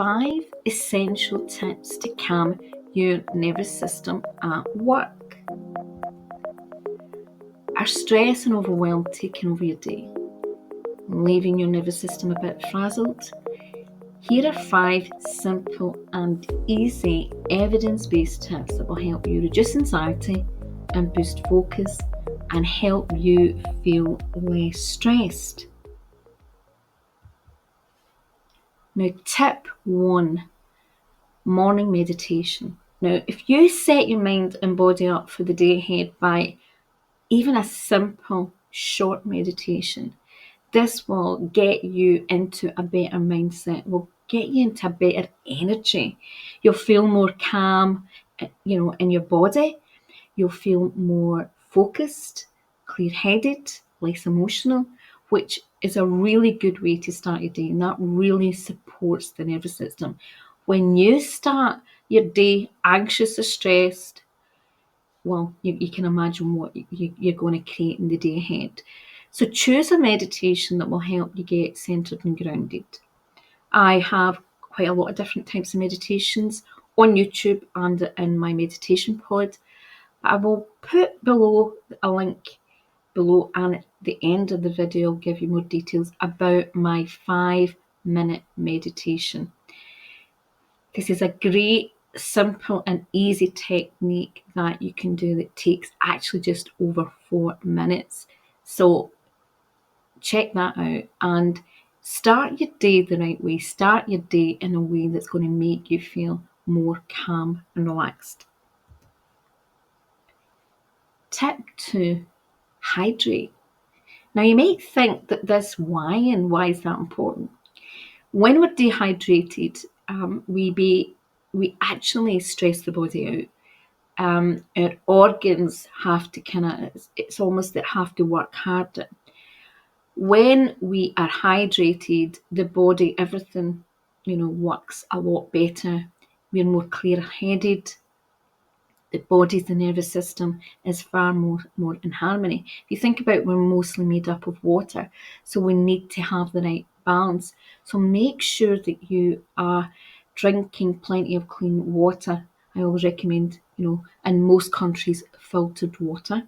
5 essential tips to calm your nervous system at work. Are stress and overwhelm taking over your day, leaving your nervous system a bit frazzled? Here are 5 simple and easy evidence-based tips that will help you reduce anxiety and boost focus and help you feel less stressed. Now, tip 1, morning meditation. Now, if you set your mind and body up for the day ahead by even a simple short meditation, this will get you into a better mindset, will get you into a better energy. You'll feel more calm, in your body. You'll feel more focused, clear-headed, less emotional, which is a really good way to start your day, and that really supports the nervous system. When you start your day anxious or stressed, well, you can imagine what you're going to create in the day ahead. So choose a meditation that will help you get centered and grounded. I have quite a lot of different types of meditations on YouTube and in my meditation pod. I will put below a link below, and at the end of the video I'll give you more details about my 5-minute meditation. This is a great, simple and easy technique that you can do that takes actually just over 4 minutes. So check that out and start your day the right way. Start your day in a way that's going to make you feel more calm and relaxed. Tip 2, hydrate. Now you might think that why is that important? When we're dehydrated, we actually stress the body out. Our organs have to it's almost that have to work harder. When we are hydrated, the body, everything, works a lot better. We're more clear-headed. The body's the nervous system is far more in harmony. If you think about, we're mostly made up of water, so we need to have the right balance. So make sure that you are drinking plenty of clean water. I always recommend, in most countries, filtered water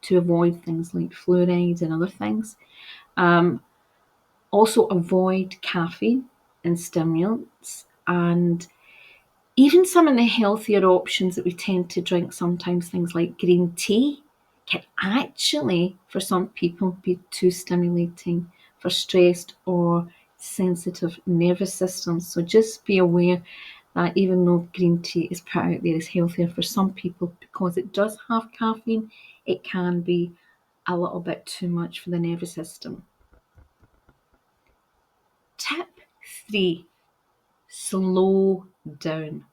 to avoid things like fluoride and other things. Also avoid caffeine and stimulants, and even some of the healthier options that we tend to drink sometimes, things like green tea, can actually, for some people, be too stimulating for stressed or sensitive nervous systems. So just be aware that even though green tea is put out there as healthier for some people, because it does have caffeine, it can be a little bit too much for the nervous system. Tip 3, slow down.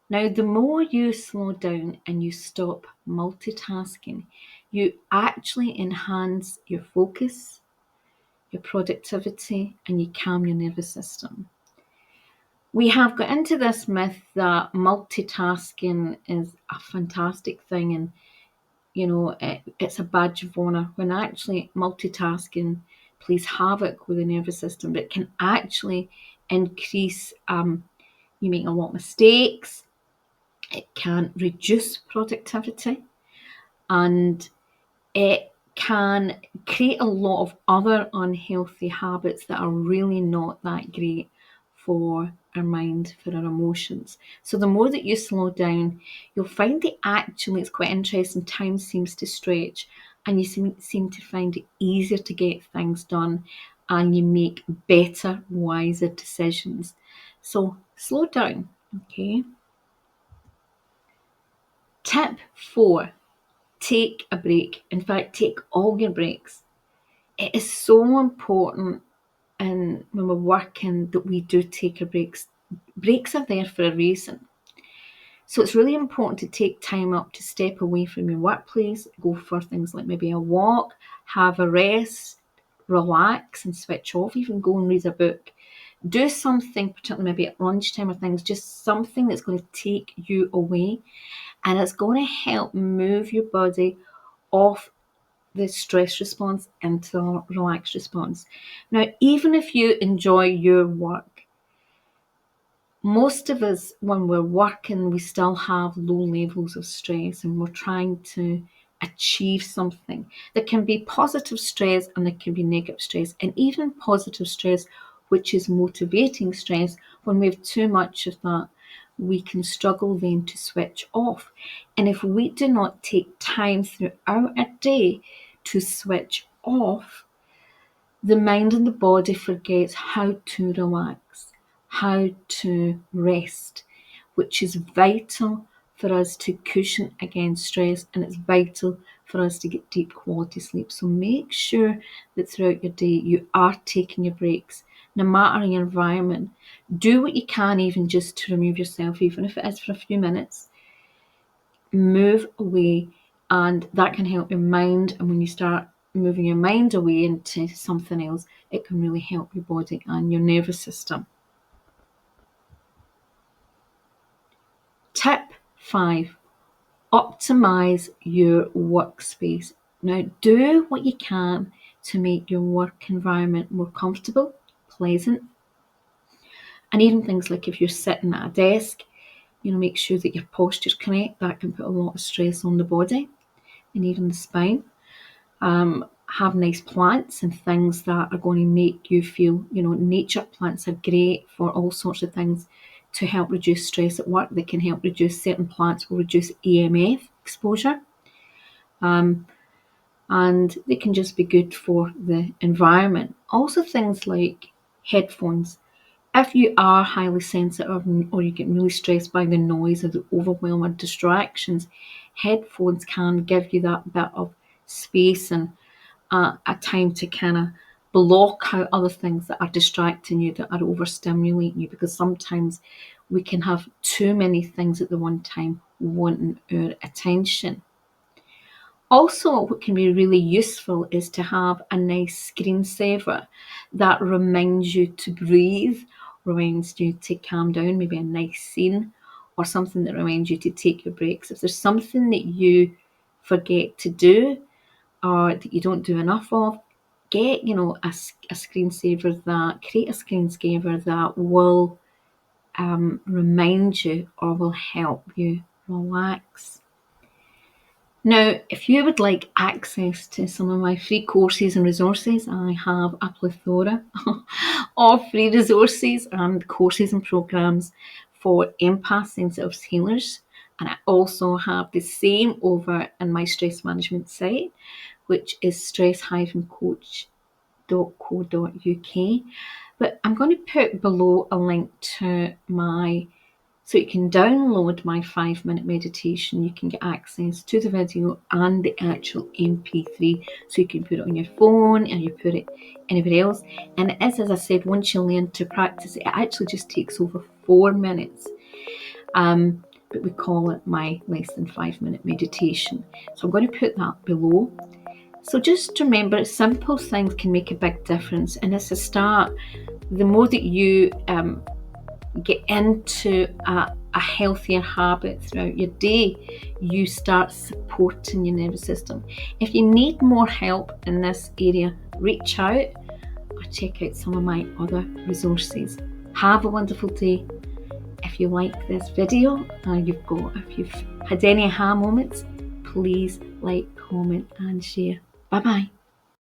Now, the more you slow down and you stop multitasking, you actually enhance your focus, your productivity, and you calm your nervous system. We have got into this myth that multitasking is a fantastic thing and, it's a badge of honour, when actually multitasking plays havoc with the nervous system. But it can actually increase, you make a lot of mistakes. It can reduce productivity, and it can create a lot of other unhealthy habits that are really not that great for our mind, for our emotions. So the more that you slow down, you'll find that actually it's quite interesting. Time seems to stretch, and you seem to find it easier to get things done, and you make better, wiser decisions. So slow down, okay? Tip 4, take a break. In fact, take all your breaks. It is so important, and when we're working, that we do take our breaks. Breaks are there for a reason. So it's really important to take time up to step away from your workplace, go for things like maybe a walk, have a rest, relax and switch off, even go and read a book. Do something, particularly maybe at lunchtime or things, just something that's going to take you away, and it's going to help move your body off the stress response into the relaxed response. Now, even if you enjoy your work, Most of us, when we're working, we still have low levels of stress and we're trying to achieve something. There can be positive stress and there can be negative stress, and even positive stress, which is motivating stress. When we have too much of that, we can struggle then to switch off. And if we do not take time throughout a day to switch off, the mind and the body forgets how to relax, how to rest, which is vital for us to cushion against stress, and it's vital for us to get deep quality sleep. So make sure that throughout your day you are taking your breaks, no matter your environment. Do what you can, even just to remove yourself, even if it is for a few minutes. Move away, and that can help your mind. And when you start moving your mind away into something else, it can really help your body and your nervous system. Tip 5: optimize your workspace. Now, do what you can to make your work environment more comfortable, pleasant, and even things like if you're sitting at a desk, make sure that your posture's correct. That can put a lot of stress on the body and even the spine. Have nice plants and things that are going to make you feel, nature plants are great for all sorts of things to help reduce stress at work. They can help reduce, certain plants will reduce EMF exposure. And they can just be good for the environment. Also things like headphones. If you are highly sensitive or you get really stressed by the noise or the overwhelm or distractions, headphones can give you that bit of space and a time to kind of block out other things that are distracting you, that are overstimulating you, because sometimes we can have too many things at the one time wanting our attention. Also, what can be really useful is to have a nice screensaver that reminds you to breathe, reminds you to calm down, maybe a nice scene or something that reminds you to take your breaks. If there's something that you forget to do or that you don't do enough of, get, a screensaver that, create a screensaver that will remind you or will help you relax. Now, if you would like access to some of my free courses and resources, I have a plethora of free resources and courses and programs for empath sensitive healers. And I also have the same over in my stress management site, which is stress-coach.co.uk. But I'm going to put below a link to so you can download my 5-minute meditation. You can get access to the video and the actual MP3, so you can put it on your phone and you put it anywhere else. And it is, as I said, once you learn to practice it, it actually just takes over 4 minutes. But we call it my less than 5-minute meditation. So I'm going to put that below. So just remember, simple things can make a big difference, and it's a start. The more that you get into a healthier habit throughout your day, you start supporting your nervous system. If you need more help in this area, reach out or check out some of my other resources. Have a wonderful day. If you like this video, if you've had any aha moments, please like, comment and share. Bye bye.